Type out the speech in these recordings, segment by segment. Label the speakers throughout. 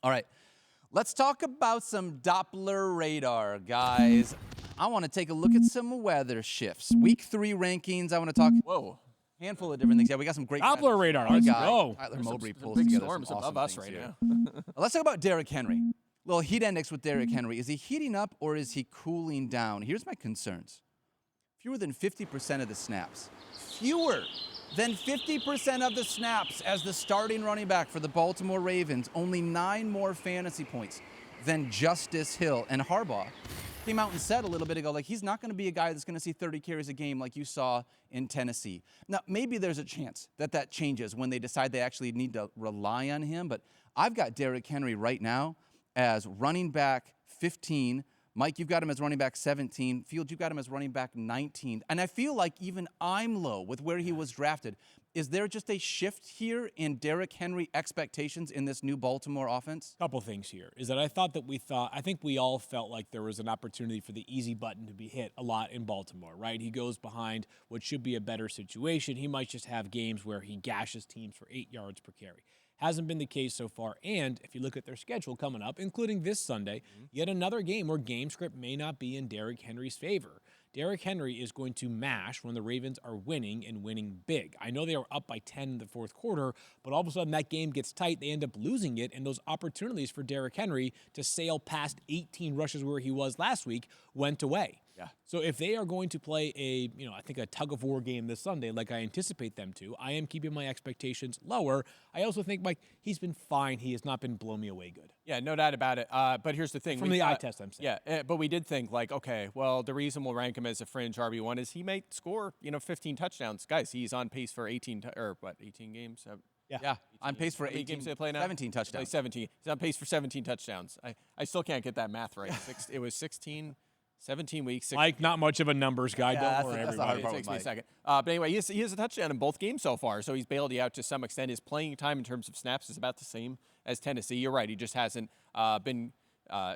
Speaker 1: All right, let's talk about some Doppler radar, guys. I want to take a look at some weather shifts. Week 3 rankings. I want to talk
Speaker 2: Whoa.
Speaker 1: handful of different things. Yeah, we got some great
Speaker 3: Doppler radar.
Speaker 1: Our
Speaker 3: Let's
Speaker 1: guy,
Speaker 3: go.
Speaker 1: Tyler
Speaker 2: There's
Speaker 1: Mowbray
Speaker 2: some
Speaker 1: pulls
Speaker 2: big
Speaker 1: together
Speaker 2: storms
Speaker 1: some
Speaker 2: above
Speaker 1: awesome
Speaker 2: us
Speaker 1: things
Speaker 2: right
Speaker 1: here.
Speaker 2: now.
Speaker 1: Let's talk about Derrick Henry. Little heat index with Derrick Henry. Is he heating up or is he cooling down? Here's my concerns. Fewer than 50% of the snaps. Fewer than 50% of the snaps as the starting running back for the Baltimore Ravens. Only 9 more fantasy points than Justice Hill. And Harbaugh came out and said a little bit ago, like, he's not going to be a guy that's going to see 30 carries a game like you saw in Tennessee. Now, maybe there's a chance that that changes when they decide they actually need to rely on him, but I've got Derrick Henry right now as running back 15. Mike, you've got him as running back 17. Field, you've got him as running back 19. And I feel like even I'm low with where he was drafted. Is there just a shift here in Derrick Henry expectations in this new Baltimore offense?
Speaker 3: Couple things here is that I think we all felt like there was an opportunity for the easy button to be hit a lot in Baltimore, right? He goes behind what should be a better situation. He might just have games where he gashes teams for 8 yards per carry. Hasn't been the case so far. And if you look at their schedule coming up, including this Sunday, yet another game where game script may not be in Derrick Henry's favor. Derrick Henry is going to mash when the Ravens are winning and winning big. I know they are up by 10 in the fourth quarter, but all of a sudden that game gets tight. They end up losing it, and those opportunities for Derrick Henry to sail past 18 rushes where he was last week went away.
Speaker 1: Yeah.
Speaker 3: So if they are going to play I think a tug-of-war game this Sunday, like I anticipate them to, I am keeping my expectations lower. I also think, Mike, he's been fine. He has not been blow me away good.
Speaker 2: Yeah, no doubt about it. But here's the thing.
Speaker 3: From the eye test, I'm saying.
Speaker 2: Yeah, but we did think, like, okay, well, the reason we'll rank him as a fringe RB1 is he might score, 15 touchdowns. Guys, he's on pace for 18 games?
Speaker 1: Yeah, on pace for 18
Speaker 2: games they play now?
Speaker 1: 17 touchdowns.
Speaker 2: 17. He's on pace for 17 touchdowns. I still can't get that math right. It was 17 weeks. 16.
Speaker 3: Mike, not much of a numbers guy. Don't worry,
Speaker 1: that's the
Speaker 3: everybody.
Speaker 1: hard
Speaker 2: It
Speaker 1: part
Speaker 2: takes
Speaker 1: with
Speaker 2: me a
Speaker 1: Mike.
Speaker 2: second. But anyway, he has a touchdown in both games so far, so he's bailed you out to some extent. His playing time in terms of snaps is about the same as Tennessee. You're right. He just hasn't been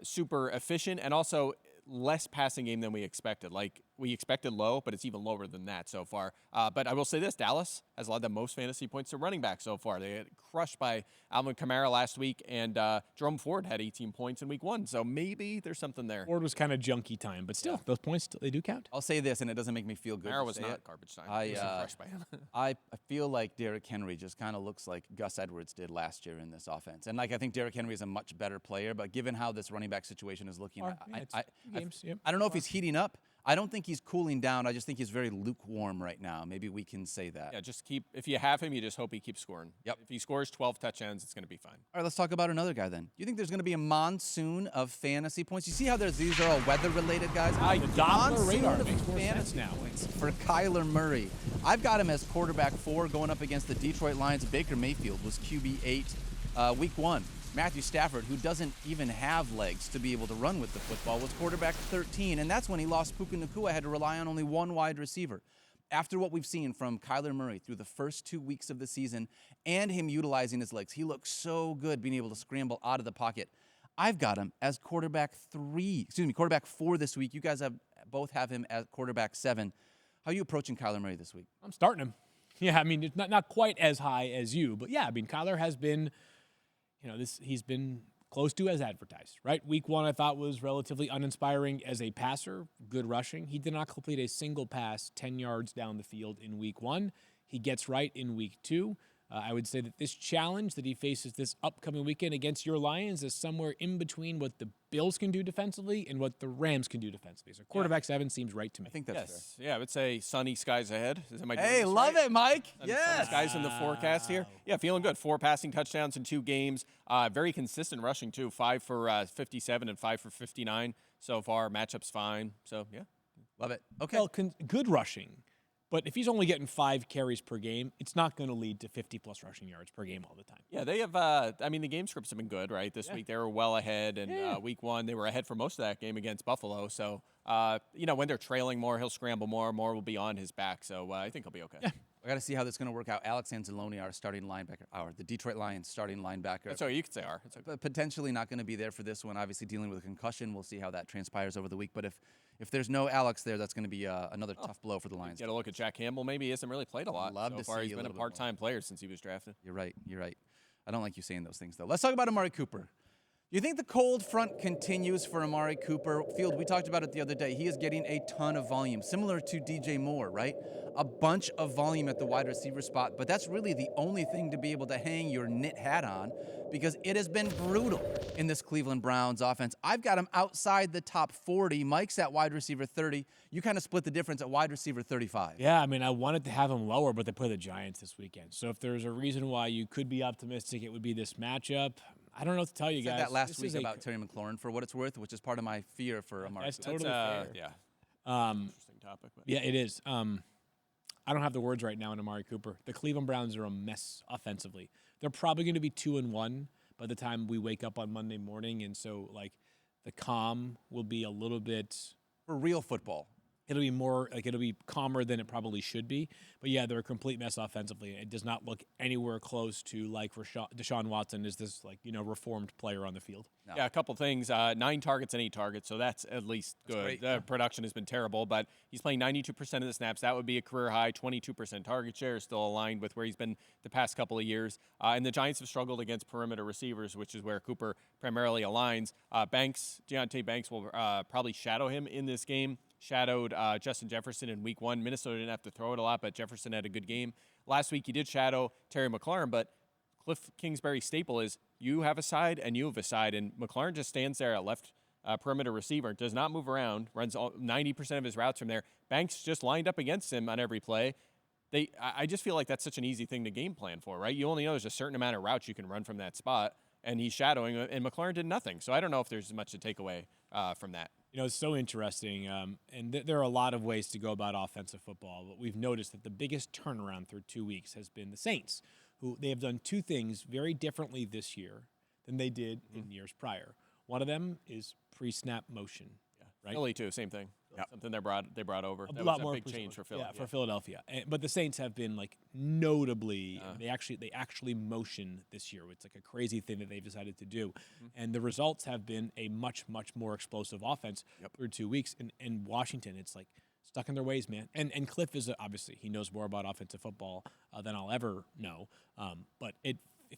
Speaker 2: super efficient, and also less passing game than we expected. Like, we expected low, but it's even lower than that so far. But I will say this, Dallas has allowed the most fantasy points to running back so far. They got crushed by Alvin Kamara last week, and Jerome Ford had 18 points in week 1. So maybe there's something there.
Speaker 3: Ford was kind of junky time, but still, those points, they do count.
Speaker 1: I'll say this, and it doesn't make me feel good.
Speaker 2: Kamara
Speaker 1: to
Speaker 2: was
Speaker 1: say
Speaker 2: not
Speaker 1: it.
Speaker 2: garbage time.
Speaker 1: I,
Speaker 2: I was impressed by him.
Speaker 1: I feel like Derrick Henry just kind of looks like Gus Edwards did last year in this offense. And, like, I think Derrick Henry is a much better player, but given how this running back situation is looking, I don't know if he's heating up. I don't think he's cooling down. I just think he's very lukewarm right now. Maybe we can say that.
Speaker 2: Yeah, if you have him, you just hope he keeps scoring.
Speaker 1: Yep.
Speaker 2: If he scores 12 touchdowns, it's going to be fine.
Speaker 1: All right, let's talk about another guy then. You think there's going to be a monsoon of fantasy points? You see how these are all weather-related guys?
Speaker 3: The Doppler
Speaker 1: Monsoon
Speaker 3: radar
Speaker 1: of
Speaker 3: makes more sense
Speaker 1: fantasy
Speaker 3: now.
Speaker 1: points for Kyler Murray. I've got him as quarterback 4 going up against the Detroit Lions. Baker Mayfield was QB 8 week 1. Matthew Stafford, who doesn't even have legs to be able to run with the football, was quarterback 13, and that's when he lost Puka Nacua, had to rely on only one wide receiver. After what we've seen from Kyler Murray through the first 2 weeks of the season and him utilizing his legs, he looks so good being able to scramble out of the pocket. I've got him as quarterback 4 this week. You guys both have him as quarterback 7. How are you approaching Kyler Murray this week?
Speaker 3: I'm starting him. Yeah, I mean, it's not quite as high as you, but yeah, I mean, Kyler has been, he's been close to as advertised, right? Week 1, I thought, was relatively uninspiring as a passer, good rushing. He did not complete a single pass 10 yards down the field in week 1. He gets right in week 2. I would say that this challenge that he faces this upcoming weekend against your Lions is somewhere in between what the Bills can do defensively and what the Rams can do defensively. So quarterback 7 seems right to me.
Speaker 1: I think that's fair.
Speaker 2: Yeah, I would say sunny skies ahead.
Speaker 1: Hey, love it, Mike.
Speaker 2: Sunny skies in the forecast here. Yeah, feeling good. 4 passing touchdowns in 2 games. Very consistent rushing, too. 5 for 57 and 5 for 59 so far. Matchup's fine. So, yeah.
Speaker 1: Love it. Okay.
Speaker 3: Well, good rushing. But if he's only getting 5 carries per game, it's not going to lead to 50-plus rushing yards per game all the time.
Speaker 2: Yeah, they have, the game scripts have been good, right? This week they were well ahead, and week 1 they were ahead for most of that game against Buffalo. So, when they're trailing more, he'll scramble more. More will be on his back. So, I think he'll be okay.
Speaker 3: Yeah.
Speaker 1: I got to see how this is going to work out. Alex Anzalone, our starting linebacker, the Detroit Lions starting linebacker.
Speaker 2: That's okay. You could say R. It's okay.
Speaker 1: But potentially not going to be there for this one. Obviously dealing with a concussion. We'll see how that transpires over the week. But if there's no Alex there, that's going to be another tough blow for the Lions.
Speaker 2: Get a look at Jack Campbell. Maybe he hasn't really played a lot
Speaker 1: Love
Speaker 2: so
Speaker 1: to
Speaker 2: far.
Speaker 1: see
Speaker 2: He's
Speaker 1: a
Speaker 2: been a
Speaker 1: little bit more.
Speaker 2: part-time player since he was drafted.
Speaker 1: You're right. I don't like you saying those things, though. Let's talk about Amari Cooper. You think the cold front continues for Amari Cooper? Field, we talked about it the other day. He is getting a ton of volume, similar to DJ Moore, right? A bunch of volume at the wide receiver spot, but that's really the only thing to be able to hang your knit hat on because it has been brutal in this Cleveland Browns offense. I've got him outside the top 40. Mike's at wide receiver 30. You kind of split the difference at wide receiver 35.
Speaker 3: Yeah, I mean, I wanted to have him lower, but they play the Giants this weekend. So if there's a reason why you could be optimistic, it would be this matchup. I don't know what to tell you guys.
Speaker 1: Said that last week about Terry McLaurin, for what it's worth, which is part of my fear for Amari.
Speaker 3: That's totally fair.
Speaker 2: Yeah. Interesting topic. But.
Speaker 3: Yeah, it is. I don't have the words right now on Amari Cooper. The Cleveland Browns are a mess offensively. They're probably going to be 2-1 by the time we wake up on Monday morning, and so like the calm will be a little bit
Speaker 1: for real football.
Speaker 3: It'll be more like it'll be calmer than it probably should be. But yeah, they're a complete mess offensively. It does not look anywhere close to like Deshaun Watson is this reformed player on the field.
Speaker 2: No. Yeah, a couple things. 9 targets and 8 targets, so that's at least good. The production has been terrible, but he's playing 92% of the snaps. That would be a career high. 22% target share, still aligned with where he's been the past couple of years. And the Giants have struggled against perimeter receivers, which is where Cooper primarily aligns. Deontay Banks will probably shadow him in this game. Shadowed Justin Jefferson in week 1. Minnesota didn't have to throw it a lot, but Jefferson had a good game. Last week he did shadow Terry McLaurin, but Cliff Kingsbury's staple is you have a side and you have a side, and McLaurin just stands there at left perimeter receiver, does not move around, runs 90% of his routes from there. Banks just lined up against him on every play. I just feel like that's such an easy thing to game plan for, right? You only know there's a certain amount of routes you can run from that spot, and he's shadowing, and McLaurin did nothing. So I don't know if there's much to take away from that.
Speaker 3: It's so interesting, and there are a lot of ways to go about offensive football, but we've noticed that the biggest turnaround through 2 weeks has been the Saints, who they have done 2 things very differently this year than they did in years prior. One of them is pre-snap motion.
Speaker 2: Yeah.
Speaker 3: Right?
Speaker 2: Philly, too, same thing. Yep. Something they brought over.
Speaker 3: A
Speaker 2: that
Speaker 3: lot
Speaker 2: was
Speaker 3: more
Speaker 2: a big change for Philly.
Speaker 3: Yeah, for Philadelphia. But the Saints have been like notably. They actually motion this year. It's like a crazy thing that they've decided to do, and the results have been a much more explosive offense through 2 weeks. In Washington, it's like stuck in their ways, man. And Cliff is obviously he knows more about offensive football than I'll ever know. But it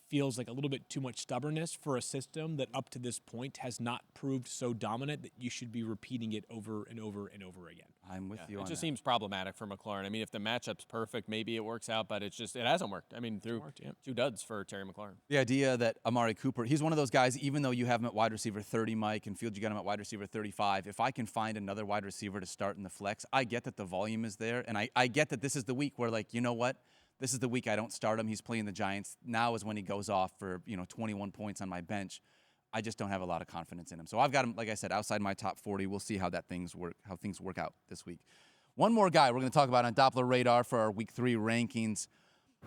Speaker 3: feels like a little bit too much stubbornness for a system that up to this point has not proved so dominant that you should be repeating it over and over and over again.
Speaker 1: I'm with you on that.
Speaker 2: It just seems problematic for McLaurin. I mean, if the matchup's perfect, maybe it works out, but it hasn't worked. I mean, through 2 duds for Terry McLaurin.
Speaker 1: The idea that Amari Cooper, he's one of those guys, even though you have him at wide receiver 30, Mike, and Field, you got him at wide receiver 35, if I can find another wide receiver to start in the flex, I get that the volume is there, and I get that this is the week where, like, you know what? This is the week I don't start him. He's playing the Giants. Now is when he goes off for 21 points on my bench. I just don't have a lot of confidence in him. So I've got him, like I said, outside my top 40. We'll see how things work out this week. One more guy we're going to talk about on Doppler radar for our Week 3 rankings.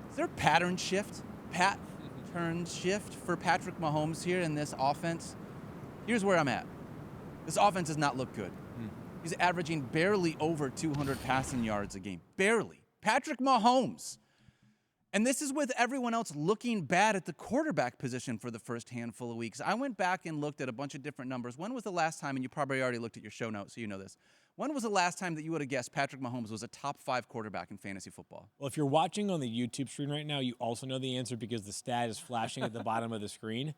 Speaker 1: Is there a pattern shift for Patrick Mahomes here in this offense? Here's where I'm at. This offense does not look good. He's averaging barely over 200 passing yards a game. Barely. Patrick Mahomes. And this is with everyone else looking bad at the quarterback position for the first handful of weeks. I went back and looked at a bunch of different numbers. When was the last time, and you probably already looked at your show notes, so you know this. When was the last time that you would have guessed Patrick Mahomes was a top 5 quarterback in fantasy football?
Speaker 3: Well, if you're watching on the YouTube screen right now, you also know the answer because the stat is flashing at the bottom of the screen.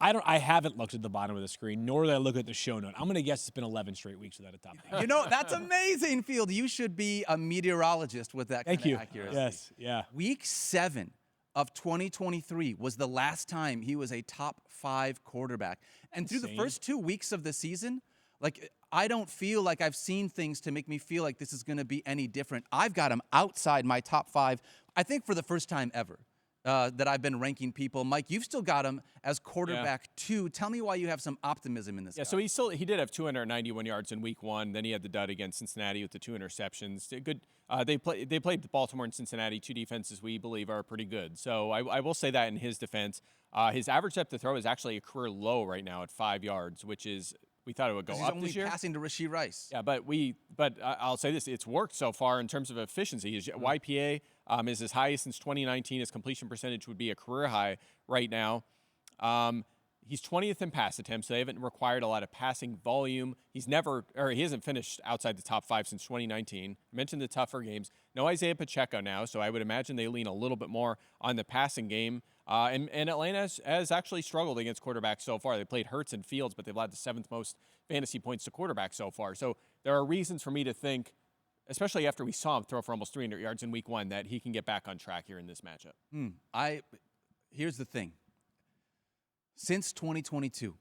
Speaker 3: I haven't looked at the bottom of the screen, nor did I look at the show note. I'm going to guess it's been 11 straight weeks without a top 5.
Speaker 1: That's amazing, Field. You should be a meteorologist with that kind of accuracy.
Speaker 3: Yes, yeah.
Speaker 1: Week 7 of 2023 was the last time he was a top 5 quarterback. And through the first 2 weeks of the season, like, I don't feel like I've seen things to make me feel like this is going to be any different. I've got him outside my top 5, I think for the first time ever. That I've been ranking people. Mike, you've still got him as quarterback 2. Tell me why you have some optimism in this guy.
Speaker 2: So he did have 291 yards in week 1. Then he had the dud against Cincinnati with the 2 interceptions. Good. They played Baltimore and Cincinnati, 2 defenses we believe are pretty good. So I will say that in his defense. His average depth to throw is actually a career low right now at 5 yards, which is we thought it would go up this year.
Speaker 1: He's only passing to Rashee Rice.
Speaker 2: Yeah, but I'll say this: it's worked so far in terms of efficiency. His YPA is his highest since 2019. His completion percentage would be a career high right now. He's 20th in pass attempts, so they haven't required a lot of passing volume. He hasn't finished outside the top 5 since 2019. I mentioned the tougher games. No Isaiah Pacheco now, so I would imagine they lean a little bit more on the passing game. And Atlanta has actually struggled against quarterbacks so far. They played Hurts and Fields, but they've allowed the 7th most fantasy points to quarterbacks so far. So there are reasons for me to think, especially after we saw him throw for almost 300 yards in week 1, that he can get back on track here in this matchup.
Speaker 1: Here's the thing. Since 2022,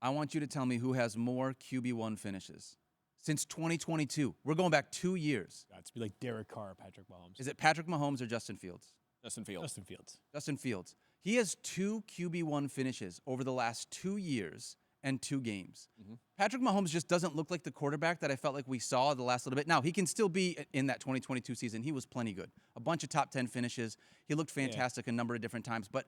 Speaker 1: I want you to tell me who has more QB1 finishes. Since 2022. We're going back 2 years.
Speaker 3: Got to be like Derek Carr or Patrick Mahomes.
Speaker 1: Is it Patrick Mahomes or Justin Fields?
Speaker 2: Justin Fields.
Speaker 3: Justin Fields.
Speaker 1: Justin Fields. He has 2 QB1 finishes over the last 2 years and 2 games. Patrick Mahomes just doesn't look like the quarterback that I felt like we saw the last little bit. Now, he can still be in that 2022 season. He was plenty good. A bunch of top 10 finishes. He looked fantastic a number of different times. But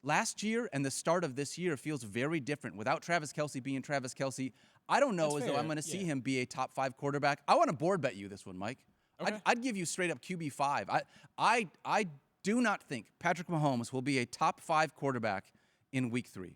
Speaker 1: last year and the start of this year feels very different. Without Travis Kelce being Travis Kelce, I don't know though I'm going to see him be a top 5 quarterback. I want to board bet you this one, Mike.
Speaker 2: Okay.
Speaker 1: I'd give you straight up QB5. I do not think Patrick Mahomes will be a top 5 quarterback in week 3.